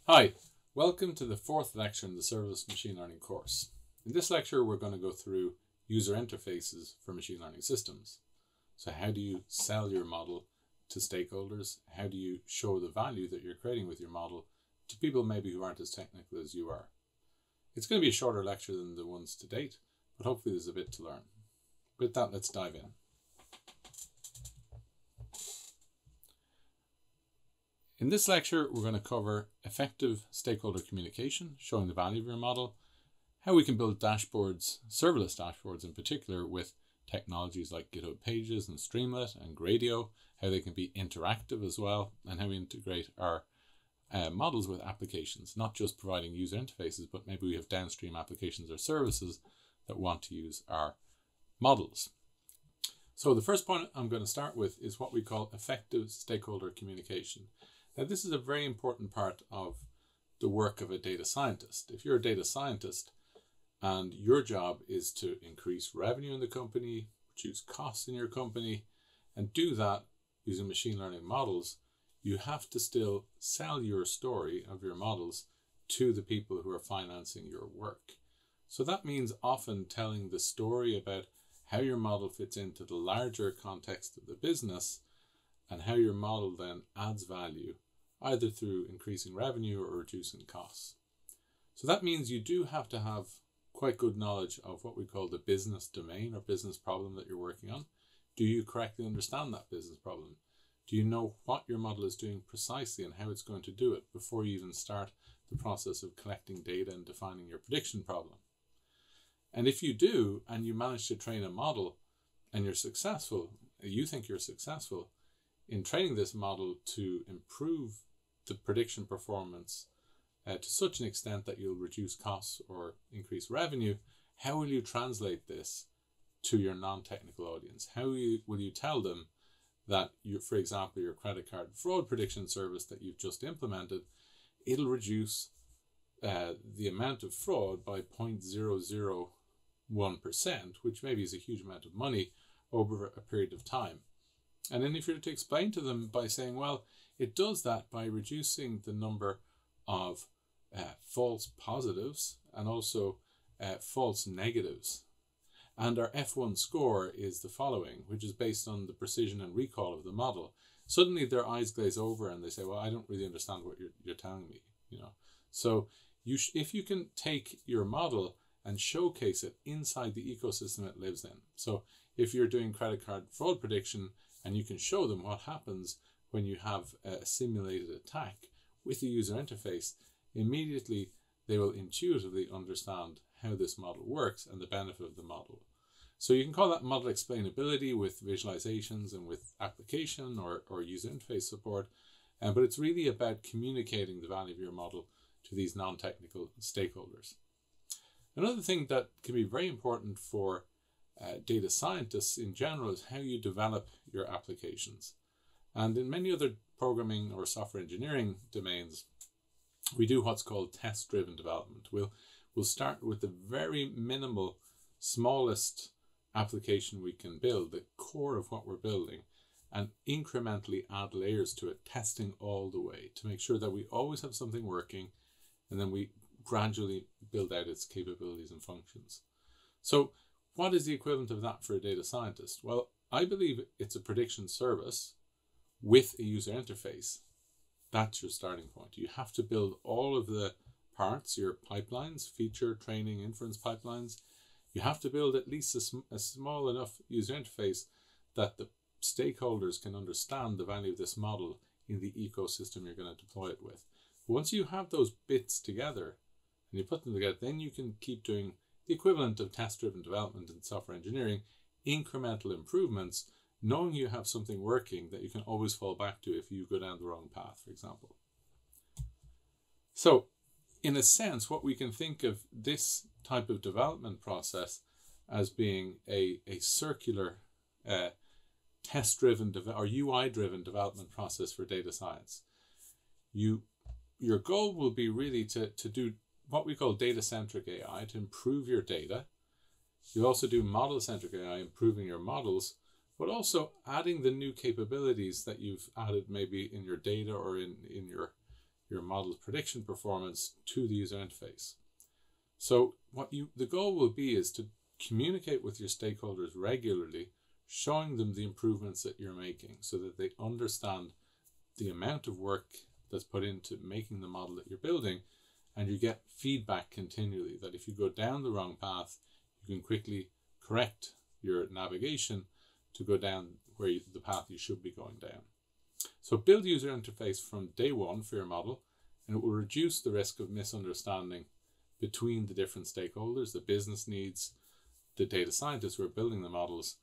Hi, welcome to the fourth lecture in the Serverless Machine Learning course. In this lecture, we're going to go through user interfaces for machine learning systems. So how do you sell your model to stakeholders? How do you show the value that you're creating with your model to people maybe who aren't as technical as you are? It's going to be a shorter lecture than the ones to date, but hopefully there's a bit to learn. With that, let's dive in. In this lecture, we're going to cover effective stakeholder communication, showing the value of your model, how we can build dashboards, serverless dashboards in particular, with technologies like GitHub Pages and Streamlit and Gradio, how they can be interactive as well, and how we integrate our models with applications, not just providing user interfaces, but maybe we have downstream applications or services that want to use our models. So the first point I'm going to start with is what we call effective stakeholder communication. Now, this is a very important part of the work of a data scientist. If you're a data scientist and your job is to increase revenue in the company, reduce costs in your company, and do that using machine learning models, you have to still sell your story of your models to the people who are financing your work. So that means often telling the story about how your model fits into the larger context of the business and how your model then adds value, either through increasing revenue or reducing costs. So that means you do have to have quite good knowledge of what we call the business domain or business problem that you're working on. Do you correctly understand that business problem? Do you know what your model is doing precisely and how it's going to do it before you even start the process of collecting data and defining your prediction problem? And if you do, and you manage to train a model and you're successful, you think you're successful in training this model to improve the prediction performance to such an extent that you'll reduce costs or increase revenue, how will you translate this to your non-technical audience? How will you tell them that, for example, your credit card fraud prediction service that you've just implemented, it'll reduce the amount of fraud by 0.001%, which maybe is a huge amount of money over a period of time. And then if you're to explain to them by saying, well, it does that by reducing the number of false positives and also false negatives. And our F1 score is the following, which is based on the precision and recall of the model. Suddenly their eyes glaze over and they say, well, I don't really understand what you're telling me. So if you can take your model and showcase it inside the ecosystem it lives in. So if you're doing credit card fraud prediction and you can show them what happens when you have a simulated attack with the user interface, immediately they will intuitively understand how this model works and the benefit of the model. So you can call that model explainability with visualizations and with application or user interface support, but it's really about communicating the value of your model to these non-technical stakeholders. Another thing that can be very important for data scientists in general is how you develop your applications. And in many other programming or software engineering domains, we do what's called test-driven development. We'll start with the very minimal, smallest application we can build, the core of what we're building, and incrementally add layers to it, testing all the way to make sure that we always have something working, and then we gradually build out its capabilities and functions. So what is the equivalent of that for a data scientist? Well, I believe it's a prediction service with a user interface. That's your starting point. You have to build all of the parts, your pipelines, feature, training, inference pipelines. You have to build at least a small enough user interface that the stakeholders can understand the value of this model in the ecosystem you're going to deploy it with. But once you have those bits together and you put them together, then you can keep doing the equivalent of test-driven development in software engineering, incremental improvements, knowing you have something working that you can always fall back to if you go down the wrong path, for example. So, in a sense, what we can think of this type of development process as being a circular test-driven or UI-driven development process for data science. Your goal will be really to do what we call data-centric AI, to improve your data. You also do model-centric AI, improving your models, but also adding the new capabilities that you've added maybe in your data or in your your model's prediction performance to the user interface. So the goal will be is to communicate with your stakeholders regularly, showing them the improvements that you're making so that they understand the amount of work that's put into making the model that you're building, and you get feedback continually that if you go down the wrong path, you can quickly correct your navigation to go down the path you should be going down. So build user interface from day one for your model, and it will reduce the risk of misunderstanding between the different stakeholders, the business needs, the data scientists who are building the models,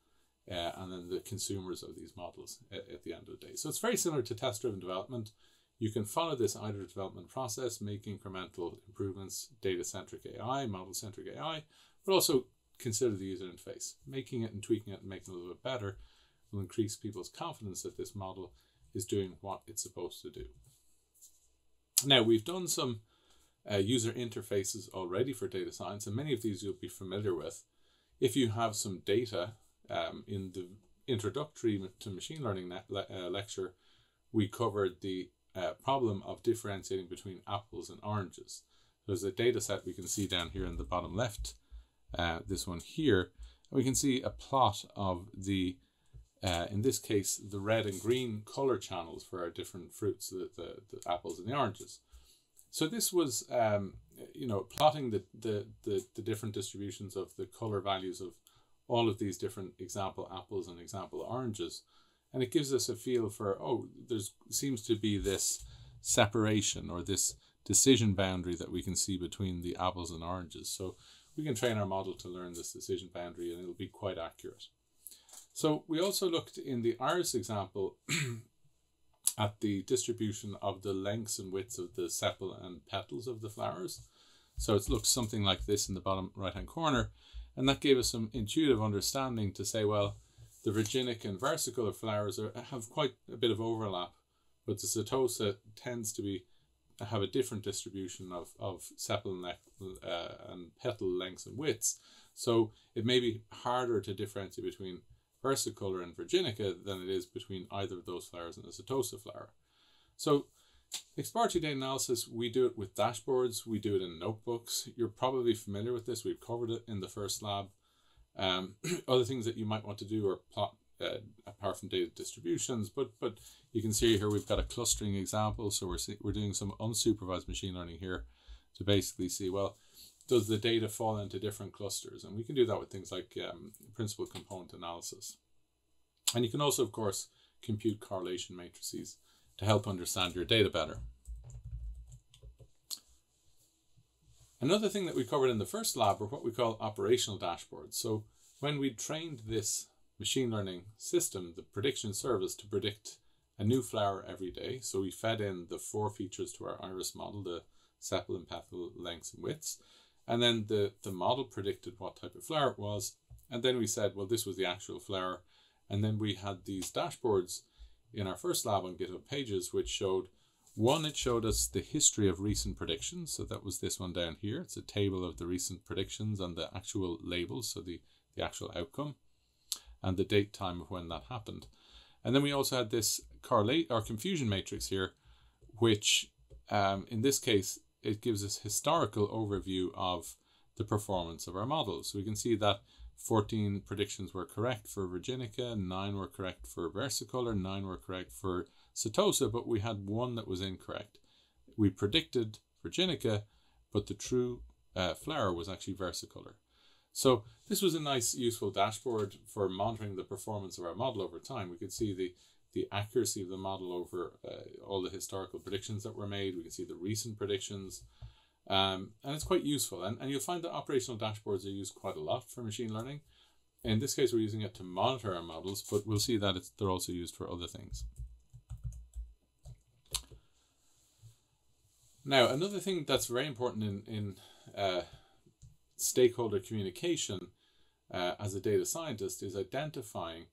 and then the consumers of these models at the end of the day. So it's very similar to test-driven development. You can follow this iterative development process, make incremental improvements, data-centric AI, model-centric AI, but also consider the user interface. Making it and tweaking it and making it a little bit better will increase people's confidence that this model is doing what it's supposed to do. Now, we've done some user interfaces already for data science, and many of these you'll be familiar with. If you have some data, in the introductory to machine learning lecture, we covered the problem of differentiating between apples and oranges. There's a data set we can see down here in the bottom left, this one here, and we can see a plot of the, in this case, the red and green color channels for our different fruits, the apples and the oranges. So this was, plotting the different distributions of the color values of all of these different example apples and example oranges. And it gives us a feel for, there seems to be this separation or this decision boundary that we can see between the apples and oranges. So we can train our model to learn this decision boundary, and it'll be quite accurate. So we also looked in the iris example at the distribution of the lengths and widths of the sepal and petals of the flowers. So it looks something like this in the bottom right-hand corner. And that gave us some intuitive understanding to say, well, the virginic and versicolor flowers have quite a bit of overlap, but the setosa tends to have a different distribution of sepal and petal lengths and widths. So it may be harder to differentiate between versicolor and virginica than it is between either of those flowers and the setosa flower. So exploratory data analysis, we do it with dashboards, we do it in notebooks. You're probably familiar with this. We've covered it in the first lab. Other things that you might want to do are plot apart from data distributions, but you can see here we've got a clustering example. So we're doing some unsupervised machine learning here to basically see, well, does the data fall into different clusters? And we can do that with things like principal component analysis. And you can also, of course, compute correlation matrices to help understand your data better. Another thing that we covered in the first lab are what we call operational dashboards. So when we trained this machine learning system, the prediction service, to predict a new flower every day, so we fed in the 4 features to our iris model, the sepal and petal lengths and widths, and then the model predicted what type of flower it was, and then we said, well, this was the actual flower, and then we had these dashboards in our first lab on GitHub Pages, which showed, one, it showed us the history of recent predictions. So that was this one down here. It's a table of the recent predictions and the actual labels, so the actual outcome, and the date time of when that happened. And then we also had this correlate or confusion matrix here, which in this case, it gives us historical overview of the performance of our models. So we can see that 14 predictions were correct for virginica, 9 were correct for versicolor, 9 were correct for setosa, but we had 1 that was incorrect. We predicted virginica, but the true flower was actually versicolor. So this was a nice, useful dashboard for monitoring the performance of our model over time. We could see the accuracy of the model over all the historical predictions that were made. We can see the recent predictions. And it's quite useful. And you'll find that operational dashboards are used quite a lot for machine learning. In this case, we're using it to monitor our models, but we'll see that they're also used for other things. Now, another thing that's very important in stakeholder communication as a data scientist is identifying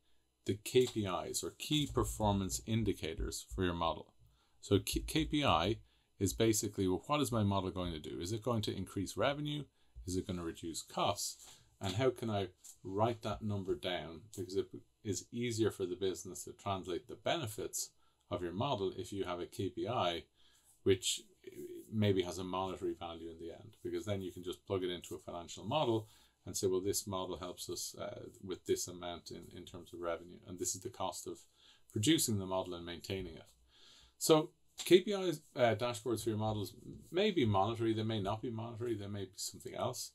the KPIs or key performance indicators for your model. So KPI is basically, well, what is my model going to do? Is it going to increase revenue? Is it going to reduce costs? And how can I write that number down? Because it is easier for the business to translate the benefits of your model if you have a KPI which maybe has a monetary value in the end, because then you can just plug it into a financial model and say, well, this model helps us with this amount in terms of revenue, and this is the cost of producing the model and maintaining it. So KPIs, dashboards for your models may be monetary, they may not be monetary, they may be something else.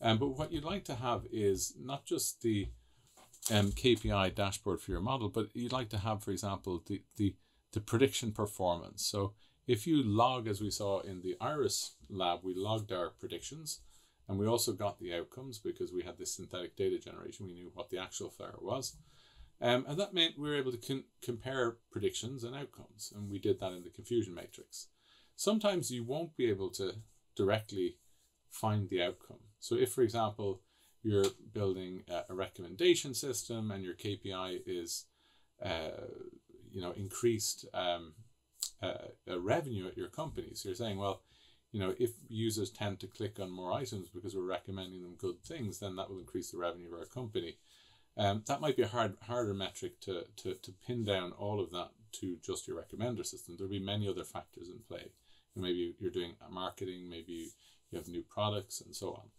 But what you'd like to have is not just the KPI dashboard for your model, but you'd like to have, for example, the prediction performance. So if you log, as we saw in the Iris lab, we logged our predictions, and we also got the outcomes because we had this synthetic data generation. We knew what the actual fire was. And that meant we were able to compare predictions and outcomes. And we did that in the confusion matrix. Sometimes you won't be able to directly find the outcome. So if, for example, you're building a recommendation system and your KPI is, increased revenue at your company. So you're saying, well, if users tend to click on more items because we're recommending them good things, then that will increase the revenue of our company. That might be a harder metric to pin down all of that to just your recommender system. There'll be many other factors in play. Maybe you're doing marketing, maybe you have new products and so on.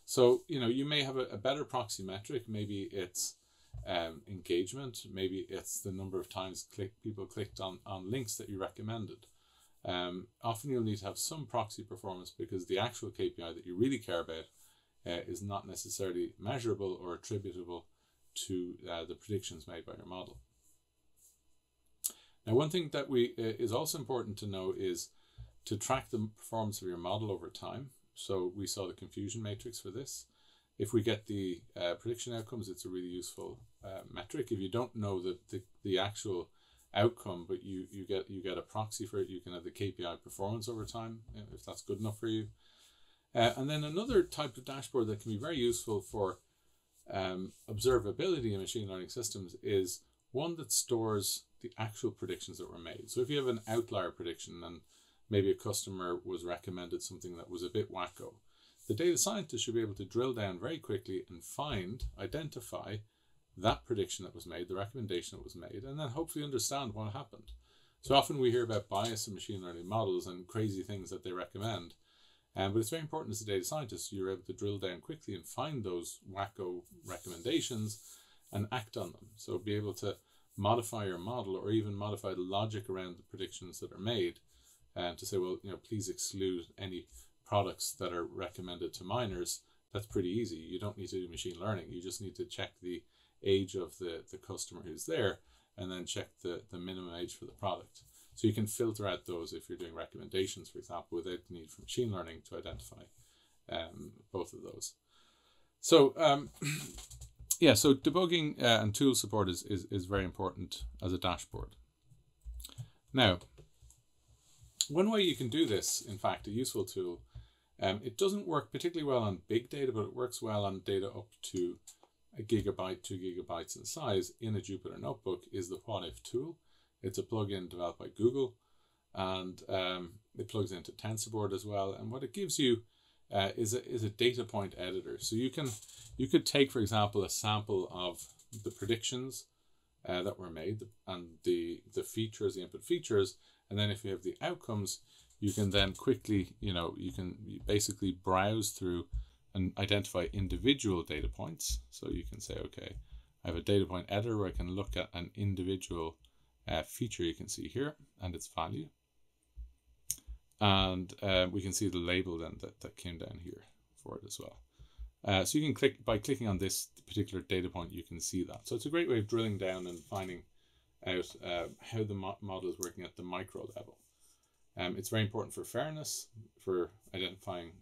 So, you may have a better proxy metric. Maybe it's engagement. Maybe it's the number of times people clicked on links that you recommended. Often you'll need to have some proxy performance because the actual KPI that you really care about is not necessarily measurable or attributable to the predictions made by your model. Now, one thing that is also important to know is to track the performance of your model over time. So we saw the confusion matrix for this. If we get the prediction outcomes, it's a really useful metric. If you don't know the actual outcome, but you get a proxy for it, you can have the KPI performance over time, if that's good enough for you. And then another type of dashboard that can be very useful for observability in machine learning systems is one that stores the actual predictions that were made. So if you have an outlier prediction and maybe a customer was recommended something that was a bit wacko, the data scientist should be able to drill down very quickly and identify that prediction that was made, the recommendation that was made, and then hopefully understand what happened. So often we hear about bias in machine learning models and crazy things that they recommend. But it's very important as a data scientist, you're able to drill down quickly and find those wacko recommendations and act on them. So be able to modify your model or even modify the logic around the predictions that are made to say, well, please exclude any products that are recommended to minors. That's pretty easy. You don't need to do machine learning. You just need to check the age of the customer who's there and then check the minimum age for the product. So you can filter out those if you're doing recommendations, for example, without the need for machine learning to identify both of those. So so debugging and tool support is very important as a dashboard. Now, one way you can do this, in fact, a useful tool, it doesn't work particularly well on big data, but it works well on data up to 1 gigabyte, 2 gigabytes in size in a Jupyter notebook, is the What If tool. It's a plugin developed by Google, and it plugs into TensorBoard as well. And what it gives you is a data point editor. So you could take, for example, a sample of the predictions that were made and the features, the input features, and then if you have the outcomes, you can then quickly, you can basically browse through and identify individual data points. So you can say, okay, I have a data point editor where I can look at an individual feature you can see here and its value. And we can see the label then that came down here for it as well. So you can by clicking on this particular data point, you can see that. So it's a great way of drilling down and finding out how the model is working at the micro level. It's very important for fairness, for identifying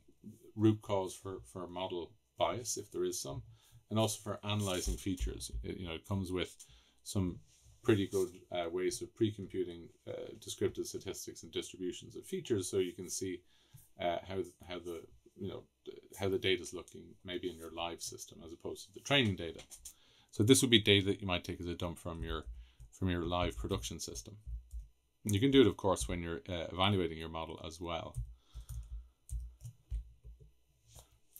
root cause for model bias, if there is some, and also for analyzing features. It comes with some pretty good ways of pre-computing descriptive statistics and distributions of features, so you can see how the data is looking maybe in your live system as opposed to the training data. So this would be data that you might take as a dump from your live production system. And you can do it, of course, when you're evaluating your model as well.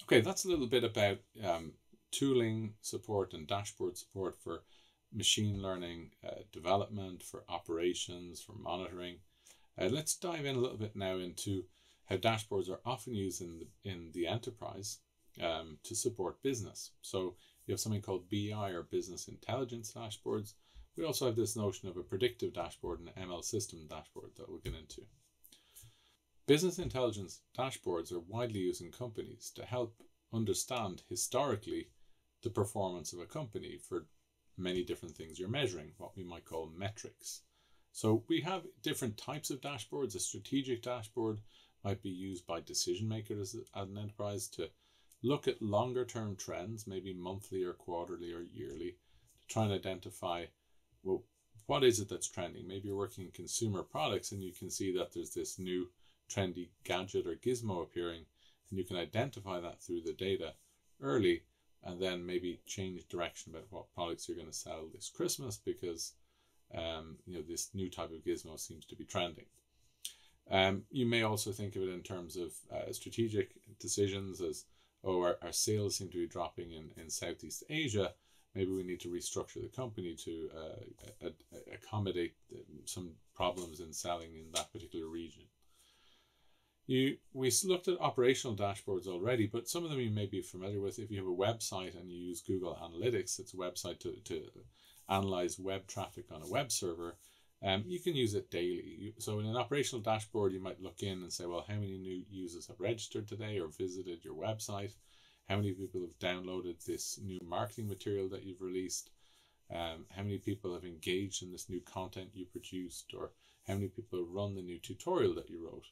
Okay, that's a little bit about tooling support and dashboard support for machine learning development, for operations, for monitoring. Let's dive in a little bit now into how dashboards are often used in the enterprise to support business. So you have something called BI or business intelligence dashboards. We also have this notion of a predictive dashboard and an ML system dashboard that we'll get into. Business intelligence dashboards are widely used in companies to help understand historically the performance of a company for many different things you're measuring, what we might call metrics. So we have different types of dashboards. A strategic dashboard might be used by decision makers at an enterprise to look at longer term trends, maybe monthly or quarterly or yearly, to try and identify, well, what is it that's trending? Maybe you're working in consumer products and you can see that there's this new trendy gadget or gizmo appearing, and you can identify that through the data early and then maybe change direction about what products you're going to sell this Christmas because this new type of gizmo seems to be trending. You may also think of it in terms of strategic decisions as, our sales seem to be dropping in Southeast Asia. Maybe we need to restructure the company to accommodate some problems in selling in that particular region. We looked at operational dashboards already, but some of them you may be familiar with. If you have a website and you use Google Analytics, it's a website to analyze web traffic on a web server. You can use it daily. So in an operational dashboard, you might look in and say, well, how many new users have registered today or visited your website? How many people have downloaded this new marketing material that you've released? How many people have engaged in this new content you produced? Or how many people have run the new tutorial that you wrote?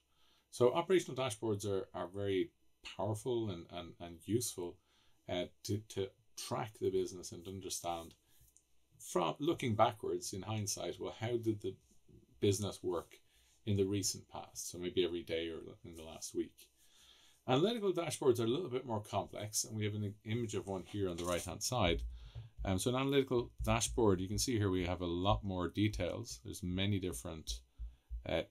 So operational dashboards are very powerful and useful to track the business and understand, from looking backwards in hindsight, well, how did the business work in the recent past? So maybe every day or in the last week. Analytical dashboards are a little bit more complex, and we have an image of one here on the right hand side. So an analytical dashboard, you can see here we have a lot more details. There's many different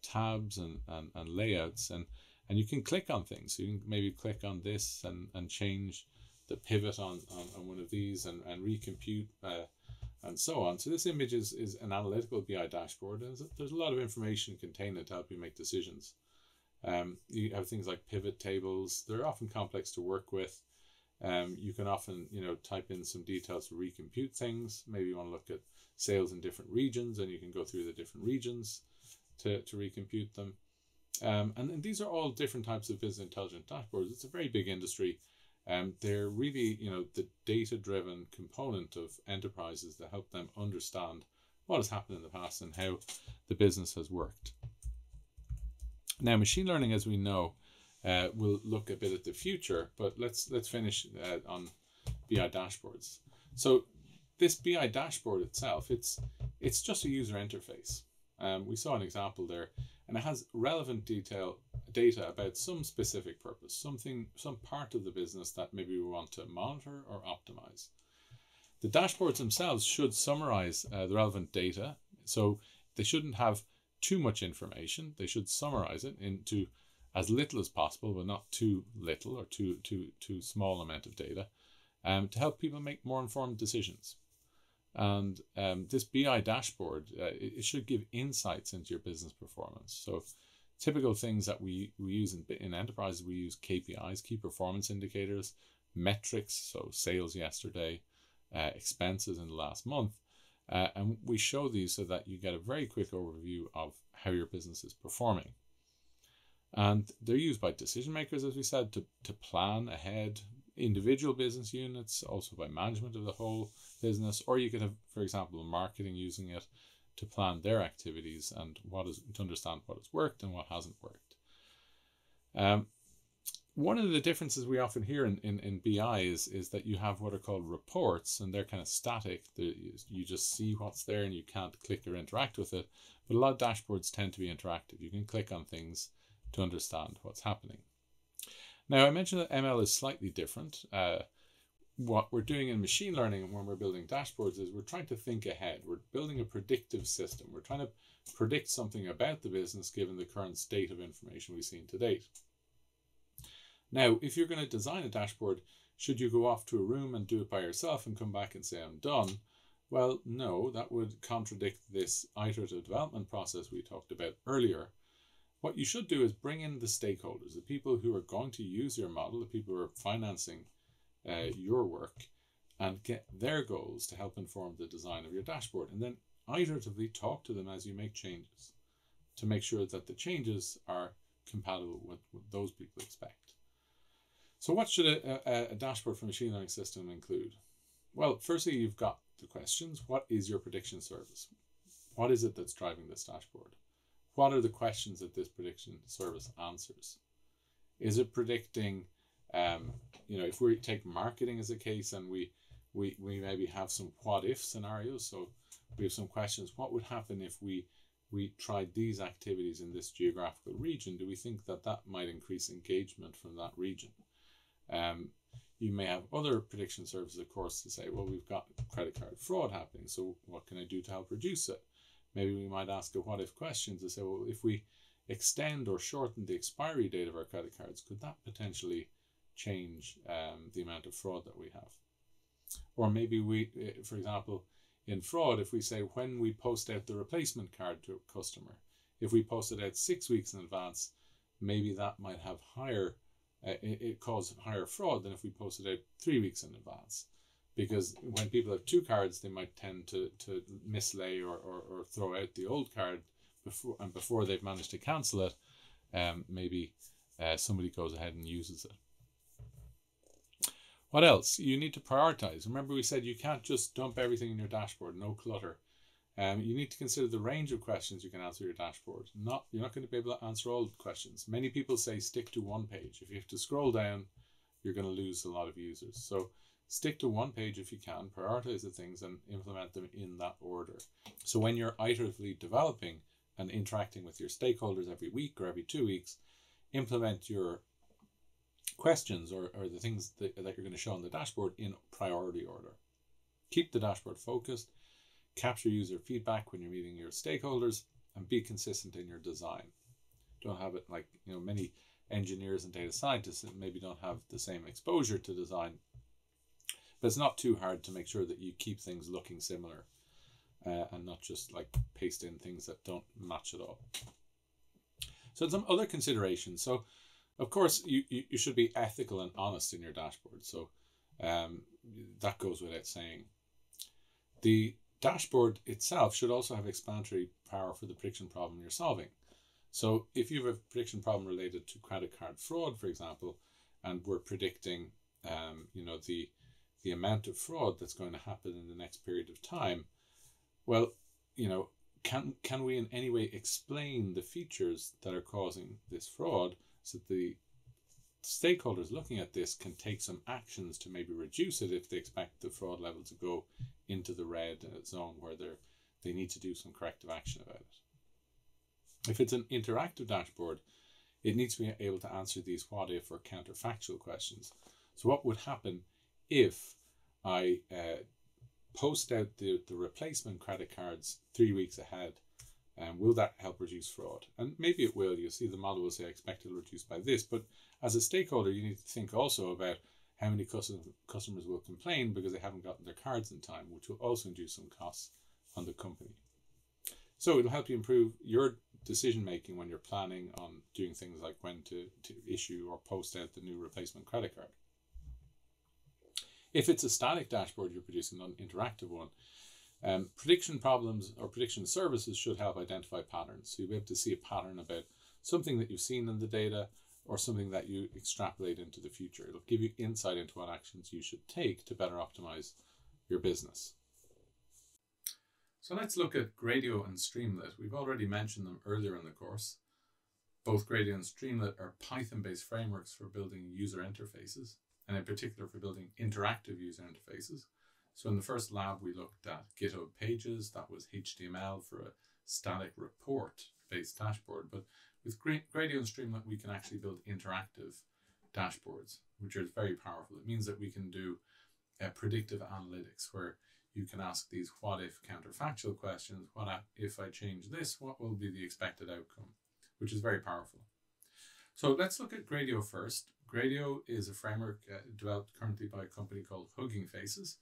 tabs and layouts, and you can click on things. So you can maybe click on this and change the pivot on one of these and recompute and so on. So this image is an analytical BI dashboard. There's a lot of information contained in to help you make decisions. You have things like pivot tables. They're often complex to work with. You can often type in some details to recompute things. Maybe you want to look at sales in different regions, and you can go through the different regions to recompute them. And these are all different types of business intelligence dashboards. It's a very big industry. They're really, the data-driven component of enterprises that help them understand what has happened in the past and how the business has worked. Now, machine learning, as we know, will look a bit at the future, but let's finish on BI dashboards. So this BI dashboard itself, it's just a user interface. We saw an example there, and it has relevant data about some specific purpose, some part of the business that maybe we want to monitor or optimize. The dashboards themselves should summarize the relevant data, so they shouldn't have too much information. They should summarize it into as little as possible, but not too little or too small amount of data, to help people make more informed decisions. And this BI dashboard, it should give insights into your business performance. So typical things that we use in enterprises, we use KPIs, key performance indicators, metrics, so sales yesterday, expenses in the last month. And we show these so that you get a very quick overview of how your business is performing. And they're used by decision makers, as we said, to plan ahead, individual business units, also by management of the whole business, or you could have, for example, marketing using it to plan their activities and to understand what has worked and what hasn't worked. One of the differences we often hear in BI is that you have what are called reports, and they're kind of static. You just see what's there and you can't click or interact with it. But a lot of dashboards tend to be interactive. You can click on things to understand what's happening. Now, I mentioned that ML is slightly different. What we're doing in machine learning when we're building dashboards is we're trying to think ahead. We're building a predictive system. We're trying to predict something about the business given the current state of information we've seen to date. Now, if you're going to design a dashboard, should you go off to a room and do it by yourself and come back and say, I'm done? Well, no, that would contradict this iterative development process we talked about earlier. What you should do is bring in the stakeholders, the people who are going to use your model, the people who are financing your work, and get their goals to help inform the design of your dashboard. And then iteratively talk to them as you make changes to make sure that the changes are compatible with what those people expect. So what should a dashboard for machine learning system include? Well, firstly, you've got the questions. What is your prediction service? What is it that's driving this dashboard? What are the questions that this prediction service answers? Is it predicting, if we take marketing as a case and we maybe have some what if scenarios. So we have some questions. What would happen if we tried these activities in this geographical region? Do we think that that might increase engagement from that region? You may have other prediction services, of course, to say, well, we've got credit card fraud happening, so what can I do to help reduce it? Maybe we might ask a what if question to say, well, if we extend or shorten the expiry date of our credit cards, could that potentially change the amount of fraud that we have? Or maybe we, for example, in fraud, if we say when we post out the replacement card to a customer, if we post it out 6 weeks in advance, maybe that might have higher, it cause higher fraud than if we post it out 3 weeks in advance. Because when people have two cards, they might tend to mislay or throw out the old card before they've managed to cancel it. Maybe somebody goes ahead and uses it. What else? You need to prioritize. Remember, we said you can't just dump everything in your dashboard, no clutter. You need to consider the range of questions you can answer your dashboard. You're not going to be able to answer all the questions. Many people say stick to one page. If you have to scroll down, you're going to lose a lot of users. So stick to one page if you can, prioritize the things and implement them in that order. So when you're iteratively developing and interacting with your stakeholders every week or every 2 weeks, implement your questions or the things that you're going to show on the dashboard in priority order. Keep the dashboard focused, capture user feedback when you're meeting your stakeholders, and be consistent in your design. Don't have it like, many engineers and data scientists maybe don't have the same exposure to design, but it's not too hard to make sure that you keep things looking similar and not just like paste in things that don't match at all. So some other considerations. So of course, you should be ethical and honest in your dashboard. So that goes without saying. The dashboard itself should also have explanatory power for the prediction problem you're solving. So if you have a prediction problem related to credit card fraud, for example, and we're predicting, the amount of fraud that's going to happen in the next period of time, well, can we in any way explain the features that are causing this fraud so that the stakeholders looking at this can take some actions to maybe reduce it if they expect the fraud level to go into the red zone where they need to do some corrective action about it. If it's an interactive dashboard, it needs to be able to answer these what if or counterfactual questions. So what would happen if I post out the replacement credit cards 3 weeks ahead? Will that help reduce fraud? And maybe it will. You'll see the model will say expect it to reduce by this. But as a stakeholder, you need to think also about how many customers will complain because they haven't gotten their cards in time, which will also induce some costs on the company. So it'll help you improve your decision making when you're planning on doing things like when to issue or post out the new replacement credit card. If it's a static dashboard you're producing, not an interactive one, prediction problems or prediction services should help identify patterns. So you'll be able to see a pattern about something that you've seen in the data or something that you extrapolate into the future. It'll give you insight into what actions you should take to better optimize your business. So let's look at Gradio and Streamlit. We've already mentioned them earlier in the course. Both Gradio and Streamlit are Python-based frameworks for building user interfaces, and in particular for building interactive user interfaces. So in the first lab, we looked at GitHub pages. That was HTML for a static report-based dashboard. But with Gradio and Streamlit, we can actually build interactive dashboards, which are very powerful. It means that we can do predictive analytics, where you can ask these what if counterfactual questions. What if I change this? What will be the expected outcome? Which is very powerful. So let's look at Gradio first. Gradio is a framework developed currently by a company called Huggingface.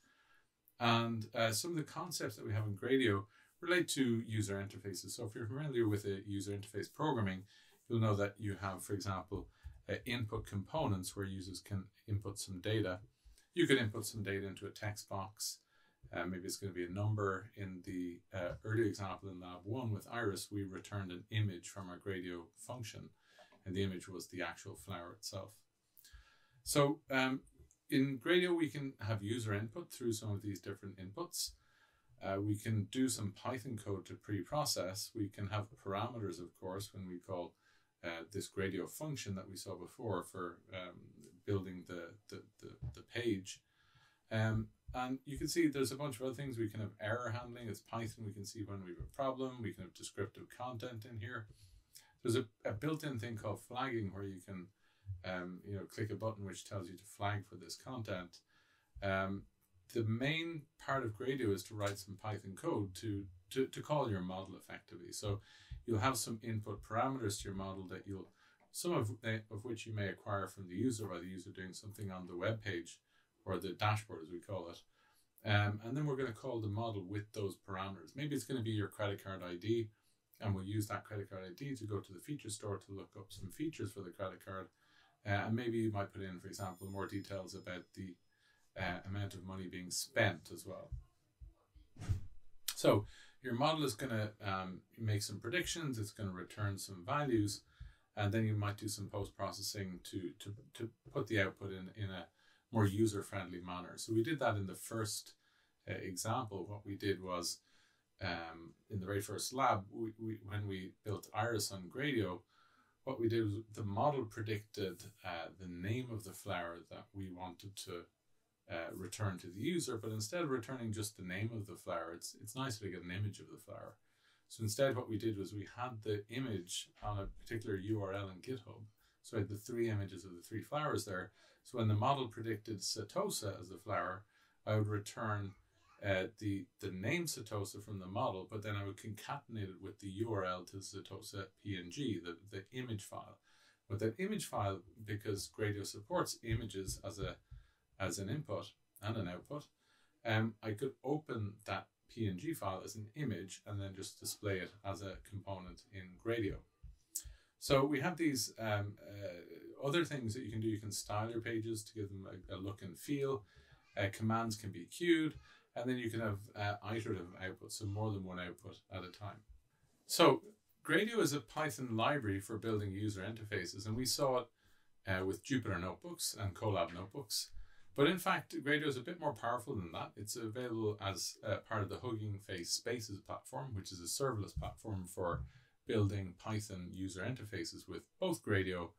And some of the concepts that we have in Gradio relate to user interfaces. So if you're familiar with a user interface programming, you'll know that you have, for example, input components where users can input some data. You could input some data into a text box. Maybe it's going to be a number. In the early example in Lab 1 with Iris, we returned an image from our Gradio function, and the image was the actual flower itself. So in Gradio, we can have user input through some of these different inputs. We can do some Python code to pre-process. We can have parameters, of course, when we call this Gradio function that we saw before for building the page. And you can see there's a bunch of other things. We can have error handling. It's Python. We can see when we have a problem. We can have descriptive content in here. There's a built-in thing called flagging where you can click a button which tells you to flag for this content. The main part of Gradio is to write some Python code to call your model effectively. So you'll have some input parameters to your model that some of which you may acquire from the user by the user doing something on the web page, or the dashboard as we call it. And then we're going to call the model with those parameters. Maybe it's going to be your credit card ID, and we'll use that credit card ID to go to the feature store to look up some features for the credit card. And maybe you might put in, for example, more details about the amount of money being spent as well. So your model is going to make some predictions. It's going to return some values, and then you might do some post-processing to put the output in a more user-friendly manner. So we did that in the first example. What we did was, in the very first lab, when we built Iris on Gradio, what we did was the model predicted the name of the flower that we wanted to return to the user, but instead of returning just the name of the flower, it's nicer to get an image of the flower. So instead what we did was we had the image on a particular URL in GitHub. So I had the 3 images of the 3 flowers there. So when the model predicted Setosa as the flower, I would return the name Setosa from the model, but then I would concatenate it with the URL to Setosa PNG, the image file. With that image file, because Gradio supports images as an input and an output, I could open that PNG file as an image and then just display it as a component in Gradio. So we have these other things that you can do. You can style your pages to give them a look and feel. Commands can be queued, and then you can have iterative output, so more than one output at a time. So Gradio is a Python library for building user interfaces, and we saw it with Jupyter notebooks and Colab notebooks. But in fact, Gradio is a bit more powerful than that. It's available as part of the Huggingface Spaces platform, which is a serverless platform for building Python user interfaces with both Gradio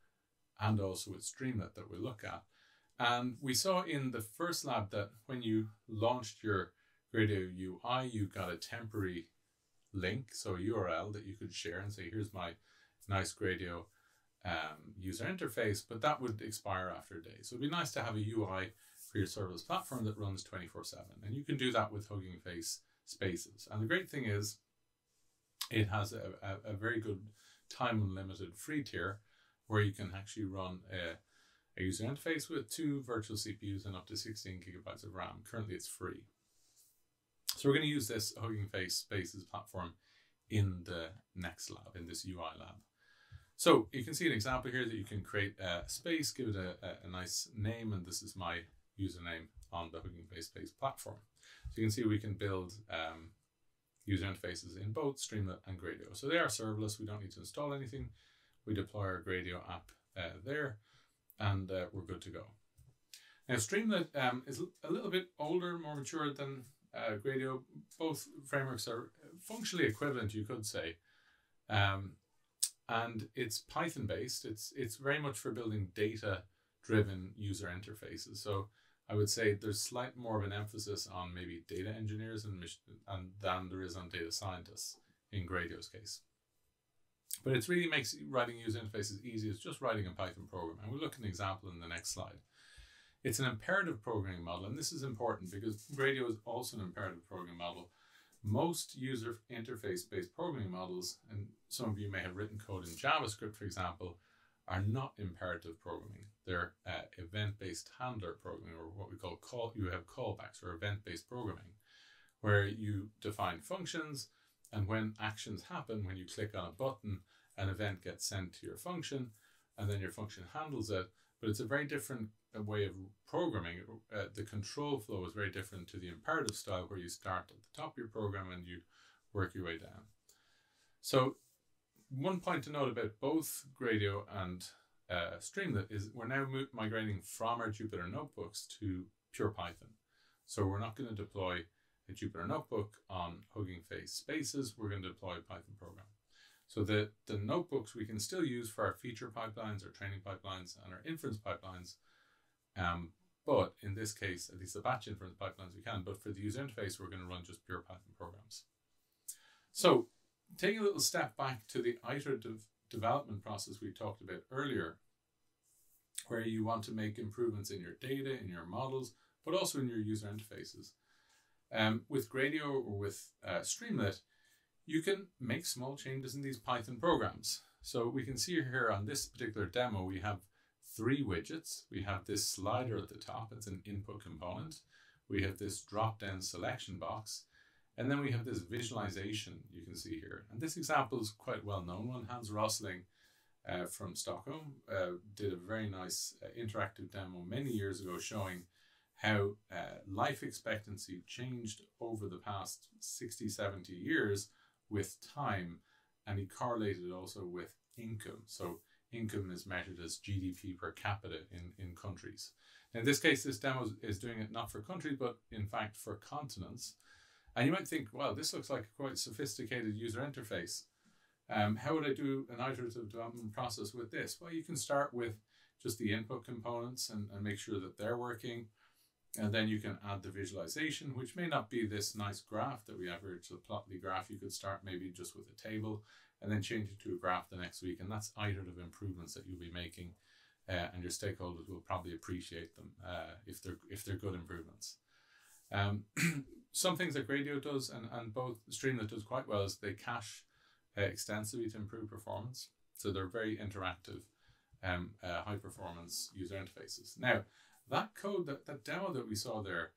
and also with Streamlit that we'll look at. And we saw in the first lab that when you launched your Gradio UI, you got a temporary link, so a URL that you could share and say, here's my nice Gradio user interface, but that would expire after a day. So it'd be nice to have a UI for your serverless platform that runs 24/7. And you can do that with Huggingface Spaces. And the great thing is it has a very good time unlimited free tier where you can actually run a user interface with 2 virtual CPUs and up to 16 gigabytes of RAM. Currently it's free. So we're going to use this Huggingface Spaces platform in the next lab, in this UI lab. So you can see an example here that you can create a space, give it a nice name, and this is my username on the Huggingface Space platform. So you can see we can build user interfaces in both Streamlit and Gradio. So they are serverless. We don't need to install anything. We deploy our Gradio app there, and we're good to go. Now Streamlit is a little bit older, more mature than Gradio. Both frameworks are functionally equivalent, you could say. And it's Python based. It's very much for building data-driven user interfaces. So I would say there's slight more of an emphasis on maybe data engineers and than there is on data scientists in Gradio's case. But it really makes writing user interfaces easy. It's just writing a Python program. And we'll look at an example in the next slide. It's an imperative programming model, and this is important because Gradio is also an imperative programming model. Most user interface-based programming models, and some of you may have written code in JavaScript, for example, are not imperative programming. They're event-based handler programming, or what we call you have callbacks, or event-based programming, where you define functions, and when actions happen, when you click on a button, an event gets sent to your function, and then your function handles it. But it's a very different way of programming. The control flow is very different to the imperative style, where you start at the top of your program and you work your way down. So one point to note about both Gradio and Streamlit is we're now migrating from our Jupyter notebooks to pure Python. So we're not going to deploy a Jupyter notebook on Huggingface spaces. We're going to deploy a Python program. So the notebooks we can still use for our feature pipelines, our training pipelines, and our inference pipelines. But in this case, at least the batch inference pipelines we can. But for the user interface, we're going to run just pure Python programs. So taking a little step back to the iterative development process we talked about earlier, where you want to make improvements in your data, in your models, but also in your user interfaces. With Gradio or with Streamlit, you can make small changes in these Python programs. So we can see here on this particular demo, we have 3 widgets. We have this slider at the top, it's an input component. We have this drop-down selection box. And then we have this visualization you can see here. And this example is quite a well-known one. Hans Rosling from Stockholm did a very nice interactive demo many years ago showing how life expectancy changed over the past 60, 70 years with time, and he correlated also with income. So income is measured as GDP per capita in countries. In this case, this demo is doing it not for countries, but in fact for continents. And you might think, well, this looks like a quite sophisticated user interface. How would I do an iterative development process with this? Well, you can start with just the input components and make sure that they're working. And then you can add the visualization, which may not be this nice graph that we have here. It's a Plotly graph. You could start maybe just with a table and then change it to a graph the next week. And that's iterative improvements that you'll be making. And your stakeholders will probably appreciate them if they're good improvements. Some things that Gradio does and both Streamlit does quite well is they cache extensively to improve performance. So they're very interactive, high performance user interfaces. Now, that code, that demo that we saw there,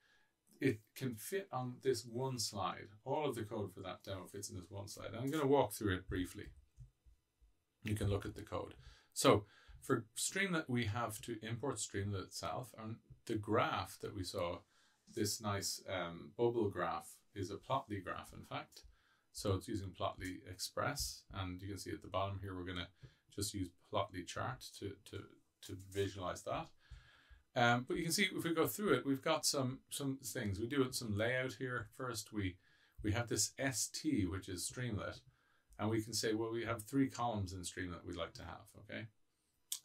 it can fit on this one slide. All of the code for that demo fits in this one slide. And I'm going to walk through it briefly. You can look at the code. So for Streamlit, we have to import Streamlit itself. And the graph that we saw, this nice bubble graph, is a Plotly graph, in fact. So it's using Plotly Express. And you can see at the bottom here, we're going to just use Plotly chart to visualize that. But you can see if we go through it, we've got some things. We do some layout here. First, we have this ST, which is Streamlit. And we can say, well, we have 3 columns in Streamlit we'd like to have, okay?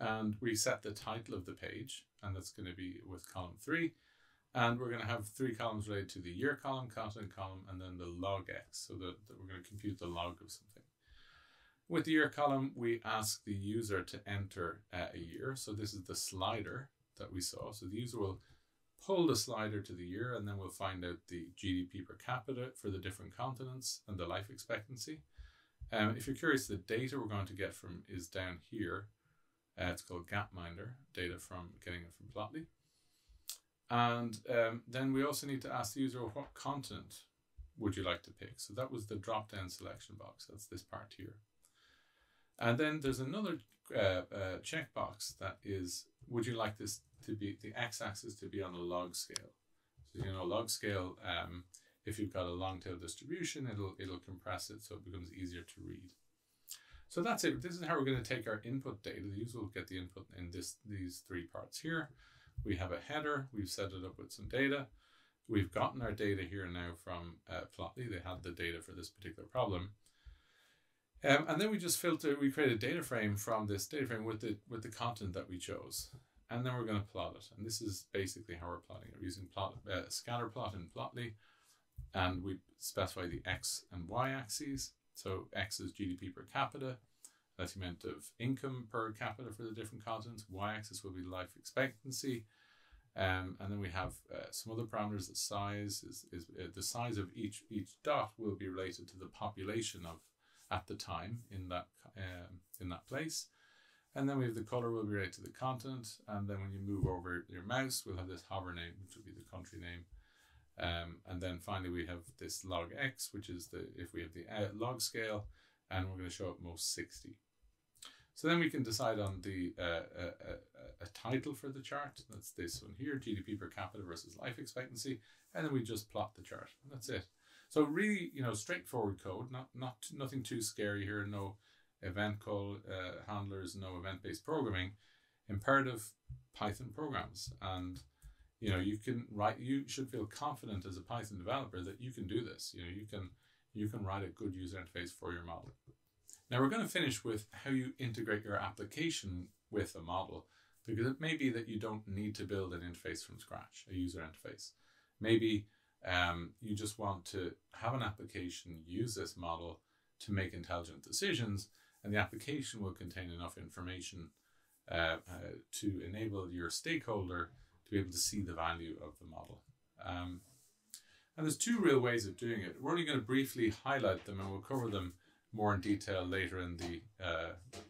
And we set the title of the page, and that's going to be with column 3. And we're going to have 3 columns related to the year column, content column, and then the log X, so that we're going to compute the log of something. With the year column, we ask the user to enter a year. So this is the slider that we saw. So the user will pull the slider to the year, and then we'll find out the GDP per capita for the different continents and the life expectancy. If you're curious, the data we're going to get from is down here. It's called Gapminder, data from getting it from Plotly. And then we also need to ask the user, what continent would you like to pick? So that was the drop-down selection box. That's this part here. And then there's another checkbox that is, would you like this to be, the x-axis to be on a log scale? So, you know, log scale, if you've got a long tail distribution, it'll compress it so it becomes easier to read. So that's it. This is how we're going to take our input data. The user will get the input in these 3 parts here. We have a header. We've set it up with some data. We've gotten our data here now from Plotly. They had the data for this particular problem. And then we just filter, we create a data frame from this data frame with the content that we chose. And then we're going to plot it. And this is basically how we're plotting it. We're using scatter plot in Plotly. And we specify the X and Y axes. So X is GDP per capita. That's the amount of income per capita for the different continents. Y-axis will be life expectancy. And then we have some other parameters. The size is the size of each dot will be related to the population of at the time in that place. And then we have the color will be related to the continent. And then when you move over your mouse, we'll have this hover name, which will be the country name. And then finally we have this log X, which is if we have the log scale, and we're going to show up most 60. So then we can decide on the a title for the chart. That's this one here, GDP per capita versus life expectancy. And then we just plot the chart. That's it. So really, straightforward code, nothing too scary here. No event call handlers, no event-based programming, imperative Python programs. And you can write. You should feel confident as a Python developer that you can do this. You can write a good user interface for your model. Now we're going to finish with how you integrate your application with a model, because it may be that you don't need to build an interface from scratch, a user interface. Maybe you just want to have an application use this model to make intelligent decisions, and the application will contain enough information to enable your stakeholder to be able to see the value of the model. And there's two real ways of doing it. We're only going to briefly highlight them, and we'll cover them more in detail later in the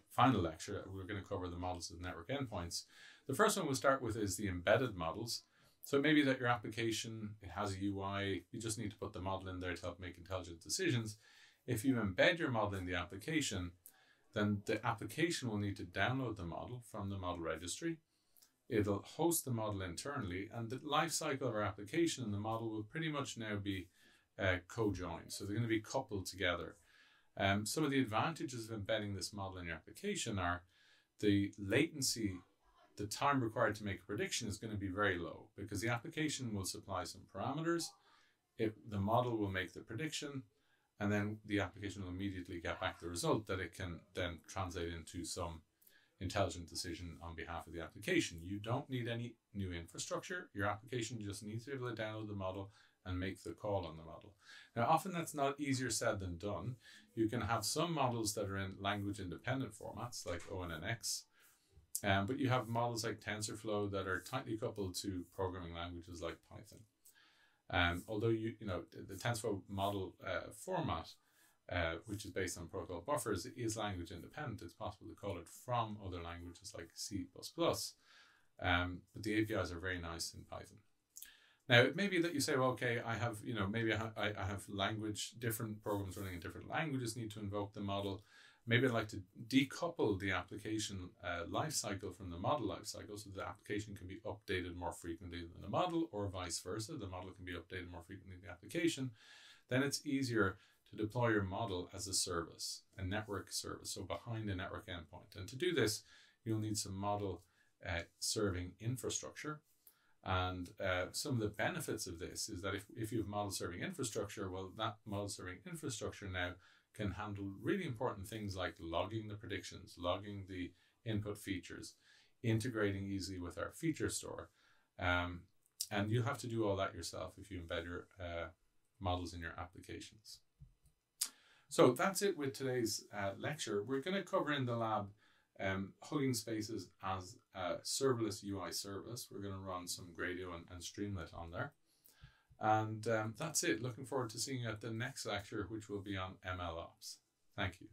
final lecture. We're going to cover the models of network endpoints. The first one we'll start with is the embedded models. So it may be that your application, it has a UI, you just need to put the model in there to help make intelligent decisions. If you embed your model in the application, then the application will need to download the model from the model registry. It'll host the model internally, and the life cycle of our application and the model will pretty much now be co-joined. So they're going to be coupled together. Some of the advantages of embedding this model in your application are the latency, the time required to make a prediction is going to be very low, because the application will supply some parameters. The model will make the prediction, and then the application will immediately get back the result that it can then translate into some intelligent decision on behalf of the application. You don't need any new infrastructure. Your application just needs to be able to download the model and make the call on the model. Now, often that's not easier said than done. You can have some models that are in language independent formats like ONNX, but you have models like TensorFlow that are tightly coupled to programming languages like Python. Although the TensorFlow model format, which is based on protocol buffers, is language independent. It's possible to call it from other languages like C++, but the APIs are very nice in Python. Now, it may be that you say, well, okay, I have, maybe I have different programs running in different languages need to invoke the model. Maybe I'd like to decouple the application lifecycle from the model lifecycle, so the application can be updated more frequently than the model, or vice versa. The model can be updated more frequently than the application. Then it's easier to deploy your model as a service, a network service, so behind a network endpoint. And to do this, you'll need some model serving infrastructure. And some of the benefits of this is that if you have model serving infrastructure, well, that model serving infrastructure now can handle really important things like logging the predictions, logging the input features, integrating easily with our feature store. And you have to do all that yourself if you embed your models in your applications. So that's it with today's lecture. We're going to cover in the lab Huggingface as a serverless UI service. We're going to run some Gradio and Streamlit on there. And that's it. Looking forward to seeing you at the next lecture, which will be on ML Ops. Thank you.